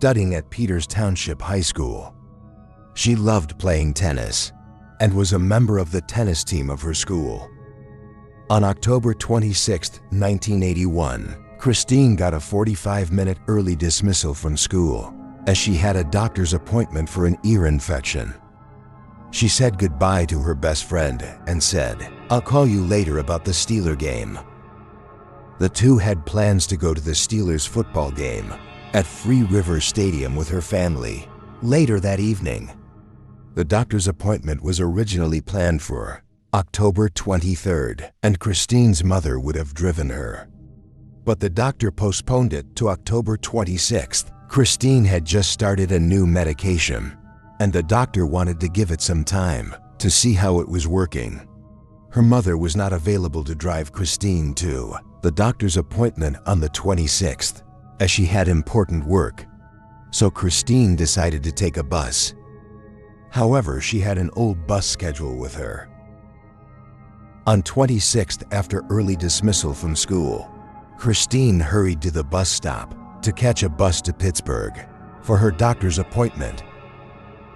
studying at Peters Township High School. She loved playing tennis and was a member of the tennis team of her school. On October 26, 1981, Christine got a 45-minute early dismissal from school as she had a doctor's appointment for an ear infection. She said goodbye to her best friend and said, "I'll call you later about the Steeler game." The two had plans to go to the Steelers football game at Free River Stadium with her family later that evening. The doctor's appointment was originally planned for October 23rd, and Christine's mother would have driven her. But the doctor postponed it to October 26th. Christine had just started a new medication, and the doctor wanted to give it some time to see how it was working. Her mother was not available to drive Christine to the doctor's appointment on the 26th, as she had important work, so Christine decided to take a bus. However, she had an old bus schedule with her. On 26th, after early dismissal from school, Christine hurried to the bus stop to catch a bus to Pittsburgh for her doctor's appointment.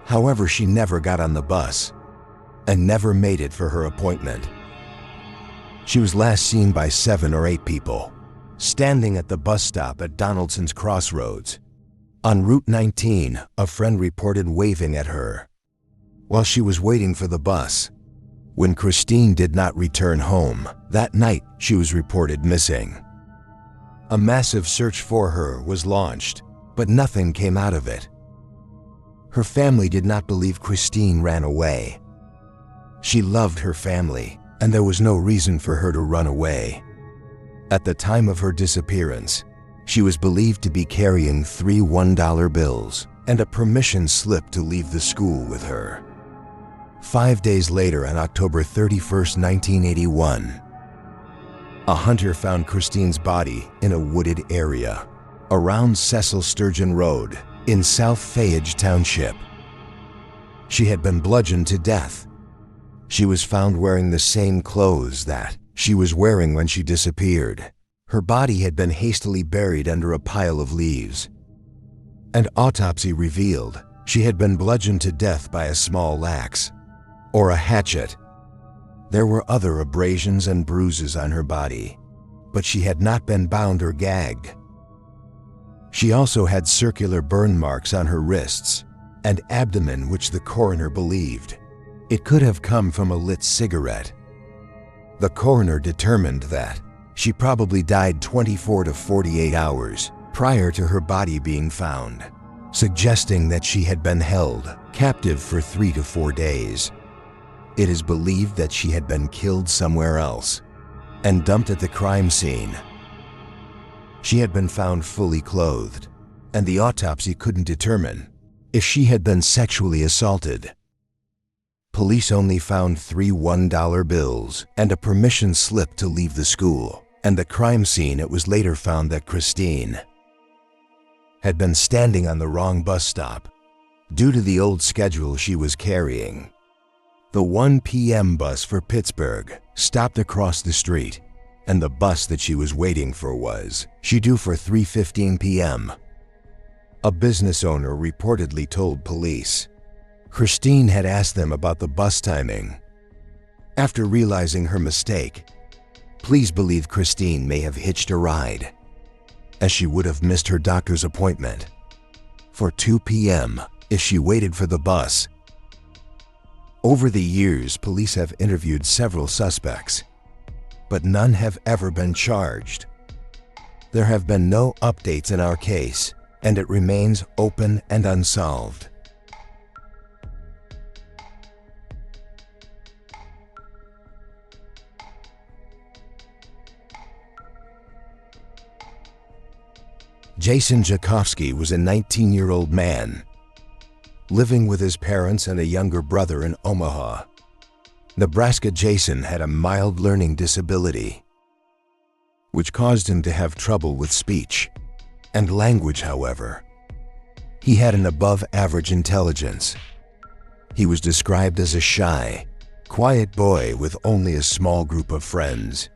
However, she never got on the bus and never made it for her appointment. She was last seen by 7 or 8 people standing at the bus stop at Donaldson's Crossroads. On Route 19, a friend reported waving at her while she was waiting for the bus. When Christine did not return home that night, she was reported missing. A massive search for her was launched, but nothing came out of it. Her family did not believe Christine ran away. She loved her family, and there was no reason for her to run away. At the time of her disappearance, she was believed to be carrying 3 $1 bills and a permission slip to leave the school with her. 5 days later, on October 31st, 1981, a hunter found Christine's body in a wooded area around Cecil Sturgeon Road in South Fayette Township. She had been bludgeoned to death. She was found wearing the same clothes that she was wearing when she disappeared. Her body had been hastily buried under a pile of leaves. An autopsy revealed she had been bludgeoned to death by a small axe or a hatchet. There were other abrasions and bruises on her body, but she had not been bound or gagged. She also had circular burn marks on her wrists and abdomen, which the coroner believed it could have come from a lit cigarette. The coroner determined that she probably died 24 to 48 hours prior to her body being found, suggesting that she had been held captive for 3 to 4 days. It is believed that she had been killed somewhere else and dumped at the crime scene. She had been found fully clothed, and the autopsy couldn't determine if she had been sexually assaulted. Police only found 3 $1 bills and a permission slip to leave the school, and the crime scene. It was later found that Christine had been standing on the wrong bus stop due to the old schedule she was carrying. The 1 p.m. bus for Pittsburgh stopped across the street, and the bus that she was waiting for was due for 3:15 p.m. A business owner reportedly told police Christine had asked them about the bus timing. After realizing her mistake, police believe Christine may have hitched a ride, as she would have missed her doctor's appointment for 2 p.m. if she waited for the bus. Over the years, police have interviewed several suspects, but none have ever been charged. There have been no updates in our case, and it remains open and unsolved. Jason Jolkowski was a 19-year-old man living with his parents and a younger brother in Omaha, Nebraska. Jason had a mild learning disability, which caused him to have trouble with speech and language. However, he had an above-average intelligence. He was described as a shy, quiet boy with only a small group of friends.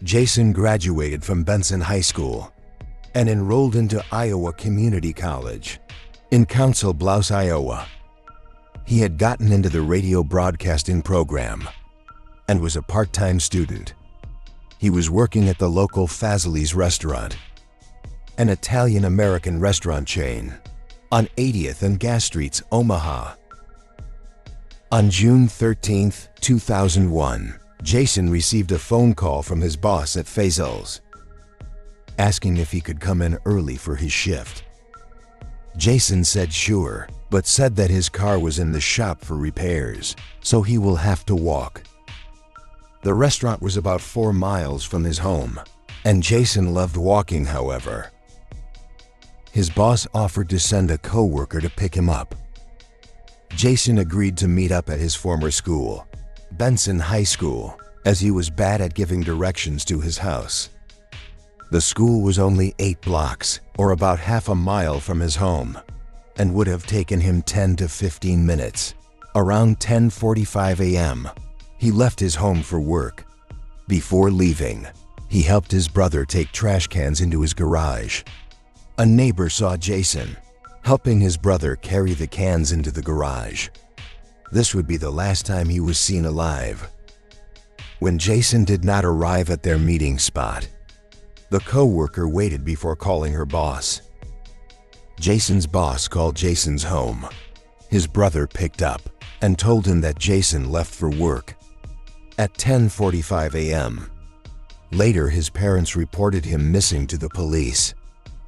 Jason graduated from Benson High School and enrolled into Iowa Community College in Council Bluffs, Iowa. He had gotten into the radio broadcasting program and was a part-time student. He was working at the local Fazoli's restaurant, an Italian-American restaurant chain, on 80th and Gas Streets, Omaha. On June 13, 2001, Jason received a phone call from his boss at Fazoli's, asking if he could come in early for his shift. Jason said sure, but said that his car was in the shop for repairs, so he will have to walk. The restaurant was about 4 miles from his home, and Jason loved walking, however. His boss offered to send a co-worker to pick him up. Jason agreed to meet up at his former school, Benson High School, as he was bad at giving directions to his house. The school was only 8 blocks, or about half a mile from his home, and would have taken him 10 to 15 minutes. Around 10:45 a.m., he left his home for work. Before leaving, he helped his brother take trash cans into his garage. A neighbor saw Jason helping his brother carry the cans into the garage. This would be the last time he was seen alive. When Jason did not arrive at their meeting spot, the co-worker waited before calling her boss. Jason's boss called Jason's home. His brother picked up and told him that Jason left for work at 10:45 a.m. Later, his parents reported him missing to the police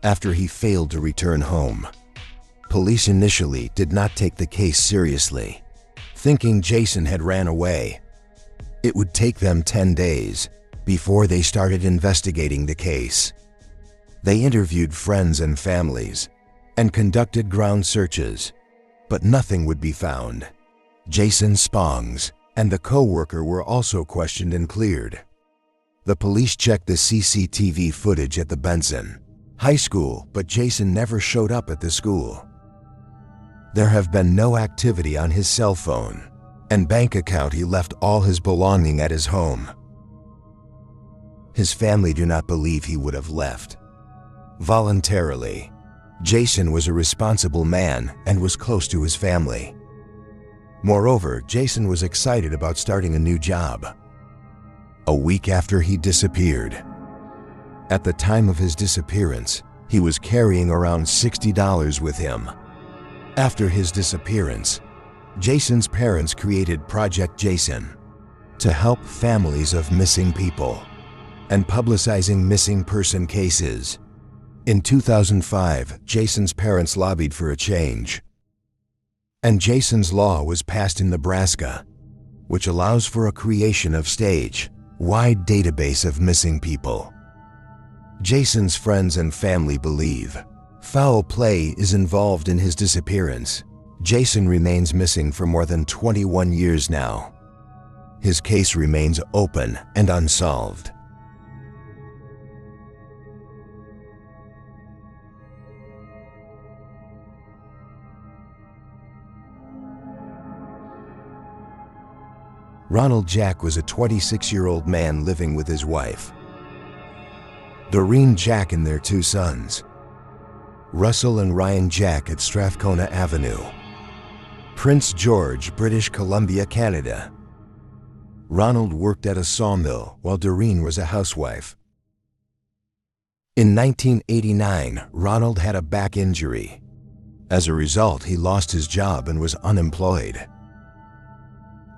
after he failed to return home. Police initially did not take the case seriously, thinking Jason had ran away. It would take them 10 days before they started investigating the case. They interviewed friends and families and conducted ground searches, but nothing would be found. Jason Spongs and the co-worker were also questioned and cleared. The police checked the CCTV footage at the Benson High School, but Jason never showed up at the school. There have been no activity on his cell phone and bank account. He left all his belongings at his home. His family do not believe he would have left voluntarily. Jason was a responsible man and was close to his family. Moreover, Jason was excited about starting a new job. A week after he disappeared. At the time of his disappearance, he was carrying around $60 with him. After his disappearance, Jason's parents created Project Jason to help families of missing people and publicizing missing person cases. In 2005, Jason's parents lobbied for a change, and Jason's law was passed in Nebraska, which allows for a creation of state-wide database of missing people. Jason's friends and family believe foul play is involved in his disappearance. Jason remains missing for more than 21 years now. His case remains open and unsolved. Ronald Jack was a 26-year-old man living with his wife, Doreen Jack, and their 2 sons, Russell and Ryan Jack, at Strathcona Avenue, Prince George, British Columbia, Canada. Ronald worked at a sawmill while Doreen was a housewife. In 1989, Ronald had a back injury. As a result, he lost his job and was unemployed.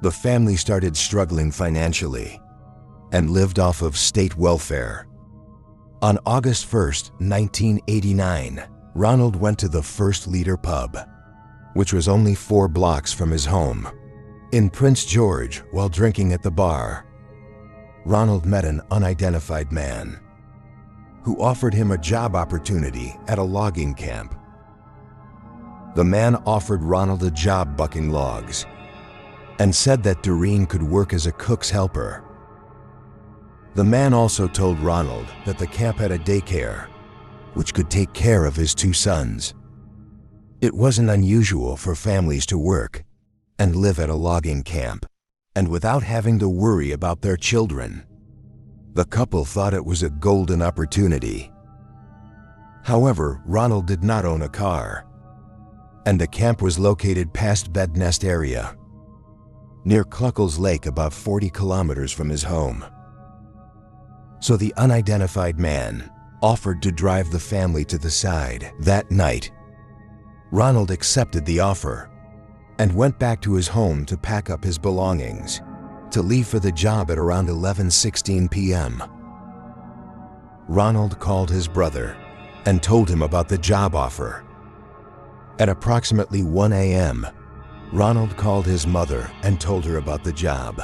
The family started struggling financially and lived off of state welfare. On August 1st, 1989, Ronald went to the First Leader Pub, which was only 4 blocks from his home, in Prince George. While drinking at the bar, Ronald met an unidentified man who offered him a job opportunity at a logging camp. The man offered Ronald a job bucking logs and said that Doreen could work as a cook's helper. The man also told Ronald that the camp had a daycare which could take care of his 2 sons. It wasn't unusual for families to work and live at a logging camp, and without having to worry about their children. The couple thought it was a golden opportunity. However, Ronald did not own a car, and the camp was located past Bed Nest area, near Cluckles Lake, about 40 kilometers from his home. So the unidentified man offered to drive the family to the side. That night, Ronald accepted the offer and went back to his home to pack up his belongings to leave for the job at around 11:16 p.m. Ronald called his brother and told him about the job offer. At approximately 1 a.m., Ronald called his mother and told her about the job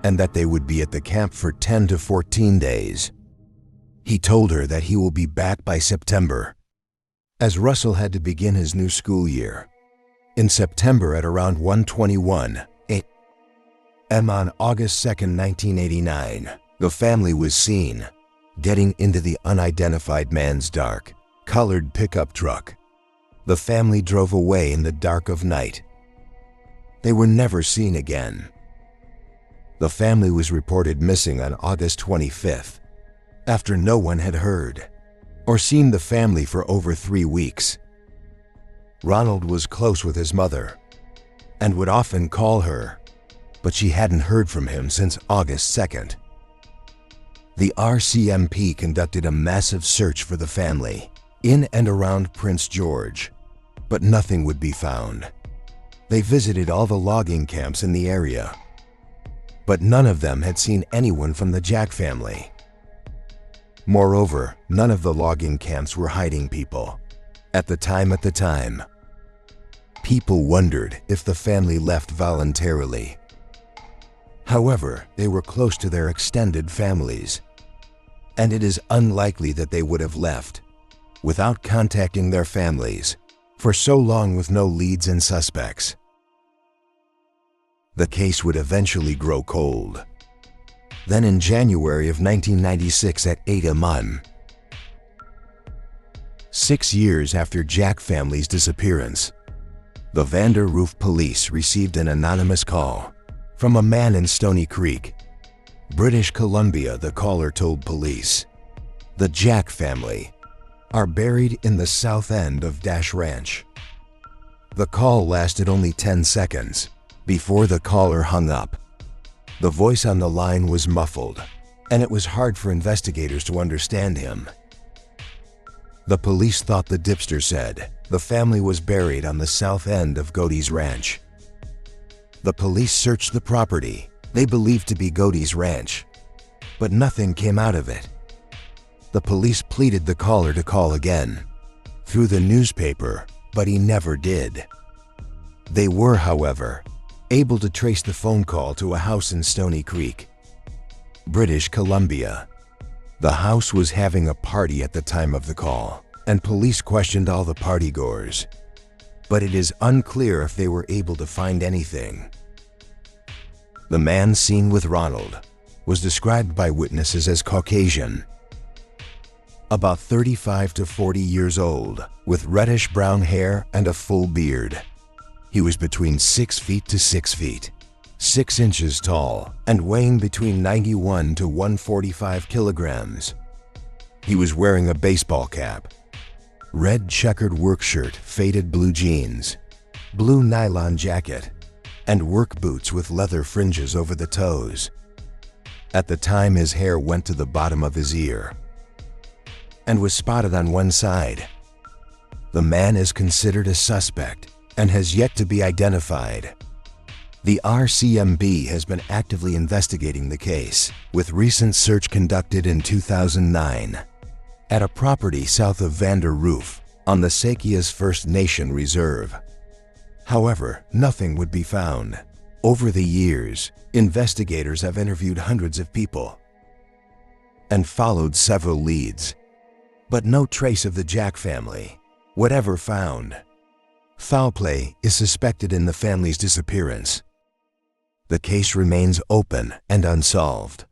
and that they would be at the camp for 10 to 14 days. He told her that he will be back by September, as Russell had to begin his new school year. In September at around 1:21 a.m. on August 2, 1989, the family was seen getting into the unidentified man's dark, colored pickup truck. The family drove away in the dark of night. They were never seen again. The family was reported missing on August 25th, after no one had heard or seen the family for over 3 weeks. Ronald was close with his mother and would often call her, but she hadn't heard from him since August 2nd. The RCMP conducted a massive search for the family in and around Prince George, but nothing would be found. They visited all the logging camps in the area, but none of them had seen anyone from the Jack family. Moreover, none of the logging camps were hiding people. At the time, people wondered if the family left voluntarily. However, they were close to their extended families, and it is unlikely that they would have left without contacting their families for so long with no leads and suspects. The case would eventually grow cold. Then in January of 1996 at 8 a.m., 6 years after Jack family's disappearance, the Vander Roof police received an anonymous call from a man in Stony Creek, British Columbia. The caller told police, "The Jack family are buried in the south end of Dash Ranch." The call lasted only 10 seconds before the caller hung up. The voice on the line was muffled, and it was hard for investigators to understand him. The police thought the dipster said the family was buried on the south end of Godey's Ranch. The police searched the property they believed to be Godey's Ranch, but nothing came out of it. The police pleaded the caller to call again through the newspaper, but he never did. They were, however, able to trace the phone call to a house in Stony Creek, British Columbia. The house was having a party at the time of the call, and police questioned all the partygoers, but it is unclear if they were able to find anything. The man seen with Ronald was described by witnesses as Caucasian, about 35 to 40 years old, with reddish-brown hair and a full beard. He was between 6 feet to 6 feet, 6 inches tall, and weighing between 91 to 145 kilograms. He was wearing a baseball cap, red checkered work shirt, faded blue jeans, blue nylon jacket, and work boots with leather fringes over the toes. At the time, his hair went to the bottom of his ear and was spotted on one side. The man is considered a suspect and has yet to be identified. The RCMP has been actively investigating the case, with recent search conducted in 2009 at a property south of Vander Roof on the Sakias First Nation Reserve. However, nothing would be found. Over the years, investigators have interviewed hundreds of people and followed several leads, but no trace of the Jack family, whatever found. Foul play is suspected in the family's disappearance. The case remains open and unsolved.